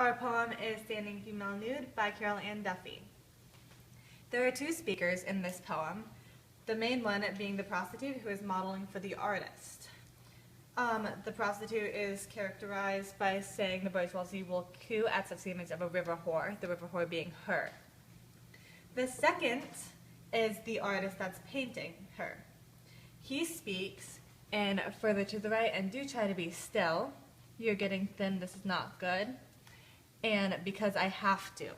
Our poem is Standing Female Nude by Carol Ann Duffy. There are two speakers in this poem, the main one being the prostitute who is modeling for the artist. The prostitute is characterized by saying the bourgeoisie will coo at such the image of a river whore, the river whore being her. The second is the artist that's painting her. He speaks, and further to the right, and do try to be still. You're getting thin, this is not good. And because I have to.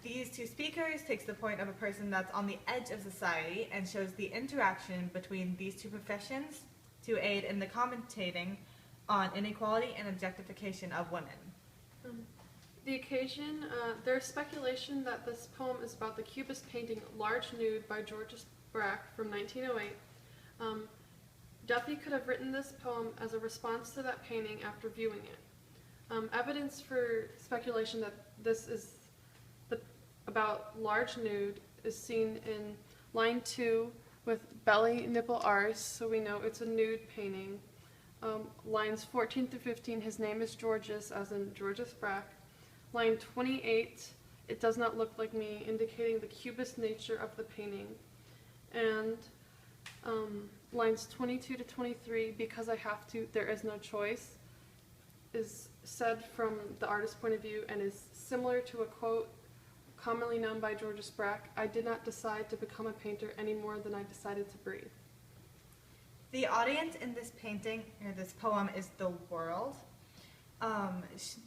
These two speakers takes the point of a person that's on the edge of society and shows the interaction between these two professions to aid in the commentating on inequality and objectification of women. The occasion, there's speculation that this poem is about the Cubist painting Large Nude by Georges Braque from 1908. Duffy could have written this poem as a response to that painting after viewing it. Evidence for speculation that this is about large nude is seen in line 2 with belly nipple arse, so we know it's a nude painting. Lines 14 through 15, his name is Georges, as in Georges Braque. Line 28, it does not look like me, indicating the cubist nature of the painting. And lines 22 to 23, because I have to, there is no choice, is said from the artist's point of view and is similar to a quote commonly known by Georges Braque, "I did not decide to become a painter any more than I decided to breathe." The audience in this painting, or this poem, is the world.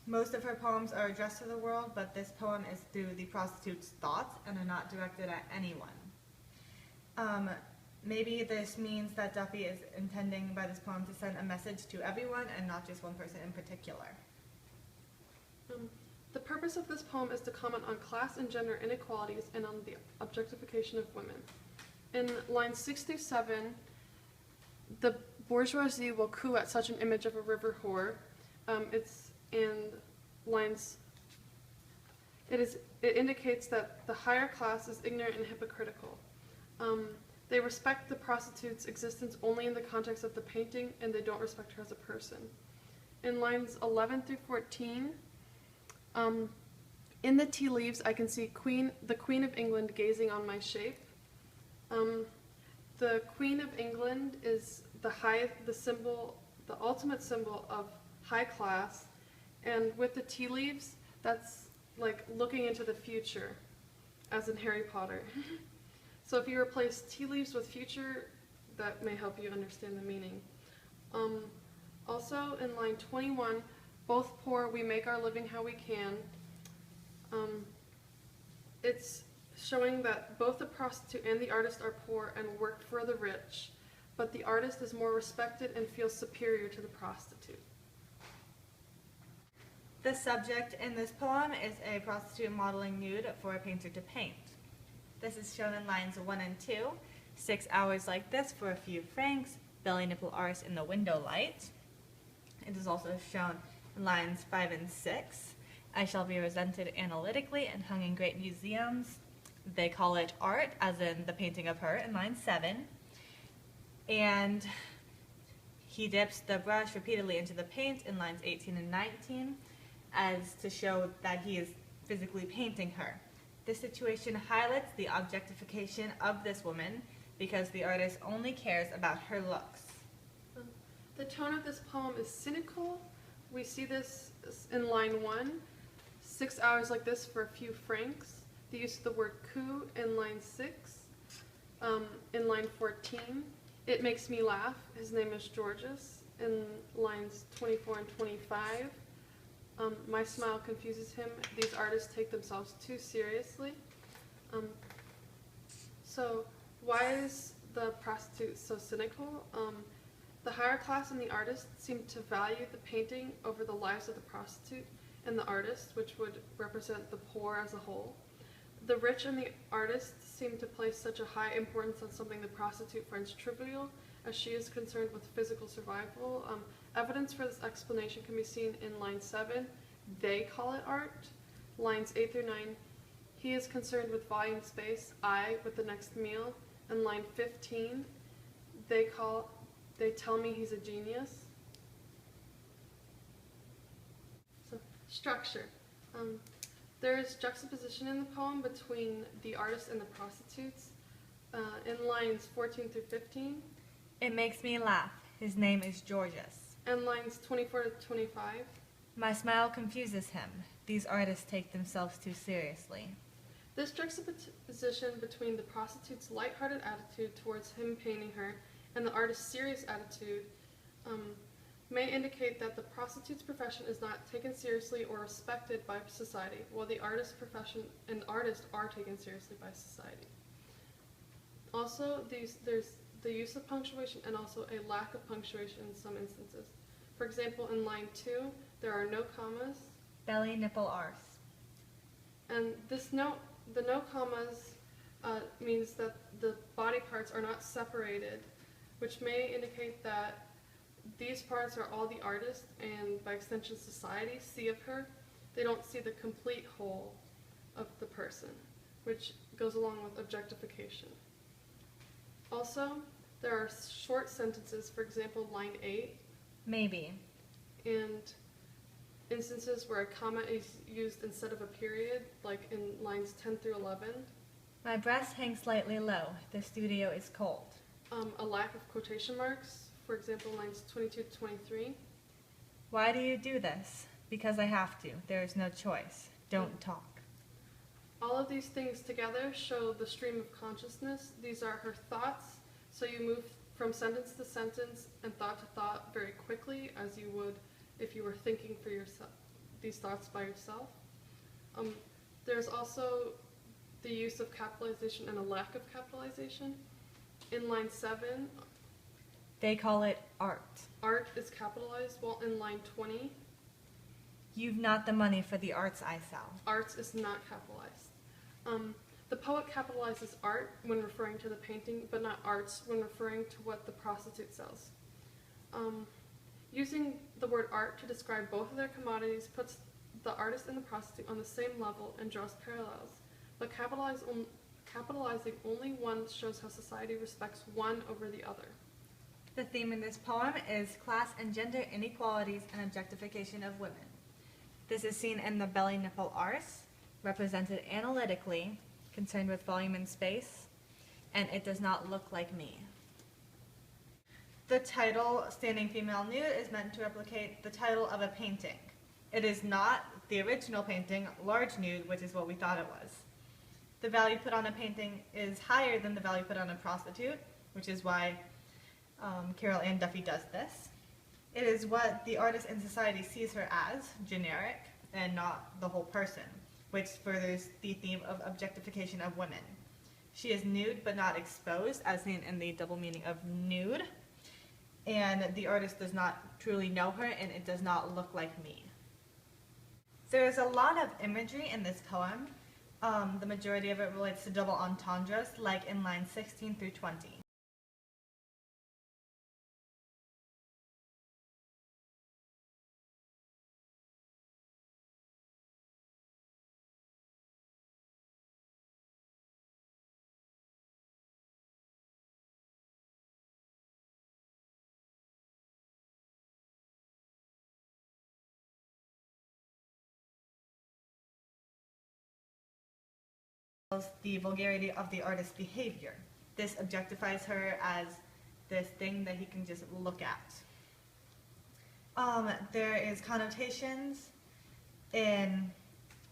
Most of her poems are addressed to the world, but this poem is through the prostitute's thoughts and are not directed at anyone. Maybe this means that Duffy is intending by this poem to send a message to everyone and not just one person in particular. The purpose of this poem is to comment on class and gender inequalities and on the objectification of women. In lines 6 through 7, the bourgeoisie will coo at such an image of a river whore. It's in lines, it indicates that the higher class is ignorant and hypocritical. They respect the prostitute's existence only in the context of the painting, and they don't respect her as a person. In lines 11 through 14, in the tea leaves I can see the Queen of England gazing on my shape. The Queen of England is the ultimate symbol of high class, and with the tea leaves, that's like looking into the future, as in Harry Potter. So if you replace tea leaves with future, that may help you understand the meaning. Also in line 21, both poor, we make our living how we can. It's showing that both the prostitute and the artist are poor and work for the rich, but the artist is more respected and feels superior to the prostitute. The subject in this poem is a prostitute modeling nude for a painter to paint. This is shown in lines 1 and 2, 6 hours like this for a few francs, belly nipple arse in the window light. It is also shown in lines 5 and 6. I shall be resented analytically and hung in great museums. They call it art, as in the painting of her in line 7. And he dips the brush repeatedly into the paint in lines 18 and 19 as to show that he is physically painting her. This situation highlights the objectification of this woman because the artist only cares about her looks. The tone of this poem is cynical. We see this in line 1, 6 hours like this for a few francs. The use of the word coo in line 6. In line 14, it makes me laugh. His name is Georges. In lines 24 and 25, my smile confuses him. These artists take themselves too seriously. So why is the prostitute so cynical? The higher class and the artist seem to value the painting over the lives of the prostitute and the artist, which would represent the poor as a whole. The rich and the artist seem to place such a high importance on something the prostitute finds trivial, as she is concerned with physical survival. Evidence for this explanation can be seen in line 7, they call it art. Lines 8 through 9, he is concerned with volume space, I with the next meal. And line 15, they tell me he's a genius. Structure. There is juxtaposition in the poem between the artist and the prostitutes in lines 14 through 15. It makes me laugh. His name is Georges. And lines 24 to 25. My smile confuses him. These artists take themselves too seriously. This juxtaposition between the prostitute's lighthearted attitude towards him painting her and the artist's serious attitude may indicate that the prostitute's profession is not taken seriously or respected by society, while the artist's profession and artist are taken seriously by society. Also, there's the use of punctuation and also a lack of punctuation in some instances. For example, in line 2, there are no commas. Belly, nipple, arse. And the no commas means that the body parts are not separated, which may indicate that these parts are all the artist and by extension society see of her. They don't see the complete whole of the person, which goes along with objectification. Also, there are short sentences, for example, line 8. Maybe. And instances where a comma is used instead of a period, like in lines 10 through 11. My breast hangs slightly low. The studio is cold. A lack of quotation marks, for example, lines 22 to 23. Why do you do this? Because I have to. There is no choice. Don't talk. All of these things together show the stream of consciousness. These are her thoughts, so you move from sentence to sentence and thought to thought very quickly, as you would if you were thinking for yourself, these thoughts by yourself. There's also the use of capitalization and a lack of capitalization. In line 7, They call it art. art is capitalized, while in line 20, You've not the money for the arts I sell. arts is not capitalized. The poet capitalizes art when referring to the painting, but not arts when referring to what the prostitute sells. Using the word art to describe both of their commodities puts the artist and the prostitute on the same level and draws parallels, but capitalizing only one shows how society respects one over the other. The theme in this poem is class and gender inequalities and objectification of women. This is seen in the belly nipple arse, represented analytically, concerned with volume and space, and it does not look like me. The title, Standing Female Nude, is meant to replicate the title of a painting. It is not the original painting, Large Nude, which is what we thought it was. The value put on a painting is higher than the value put on a prostitute, which is why Carol Ann Duffy does this. It is what the artist in society sees her as, generic, and not the whole person, which furthers the theme of objectification of women. She is nude but not exposed, as seen in the double meaning of nude, and the artist does not truly know her, and it does not look like me. There is a lot of imagery in this poem. The majority of it relates to double entendres, like in lines 16 through 20. The vulgarity of the artist's behavior. This objectifies her as this thing that he can just look at. There is connotations in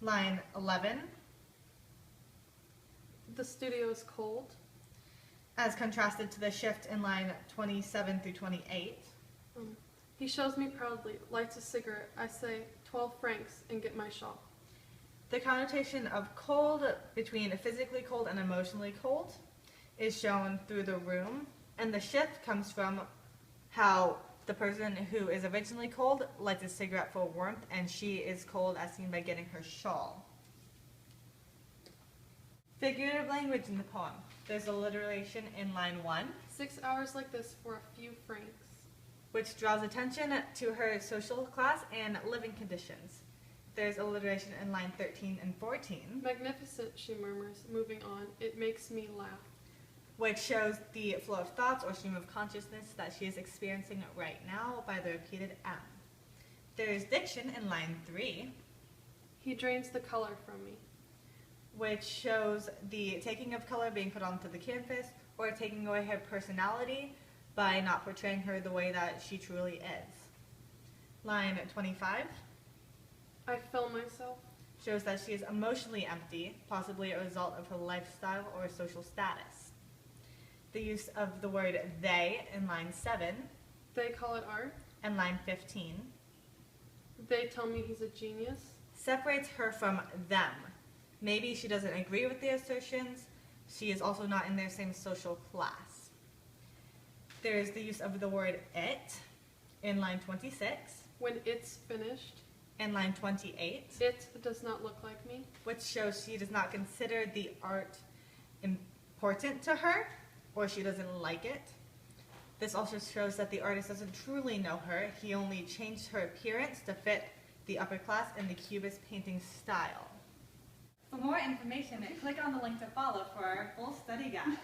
line 11. The studio is cold. As contrasted to the shift in line 27 through 28. He shows me proudly, lights a cigarette. I say, 12 francs and get my shawl. The connotation of cold, between physically cold and emotionally cold, is shown through the room, and the shift comes from how the person who is originally cold lights a cigarette for warmth, and she is cold as seen by getting her shawl. Figurative language in the poem. There's alliteration in line 1, 6 hours like this for a few francs. which draws attention to her social class and living conditions. There's alliteration in line 13 and 14, Magnificent, she murmurs, moving on. It makes me laugh. which shows the flow of thoughts or stream of consciousness that she is experiencing right now by the repeated M. There is diction in line 3, He drains the color from me. Which shows the taking of color being put onto the canvas or taking away her personality by not portraying her the way that she truly is. Line 25 I fill myself. shows that she is emotionally empty, possibly a result of her lifestyle or social status. The use of the word they in line 7 They call it art. and line 15 They tell me he's a genius. separates her from them. Maybe she doesn't agree with the assertions. She is also not in their same social class. There is the use of the word it in line 26 When it's finished, and line 28, it does not look like me. which shows she does not consider the art important to her, or she doesn't like it. This also shows that the artist doesn't truly know her. He only changed her appearance to fit the upper class and the Cubist painting style. For more information, click on the link to follow for our full study guide.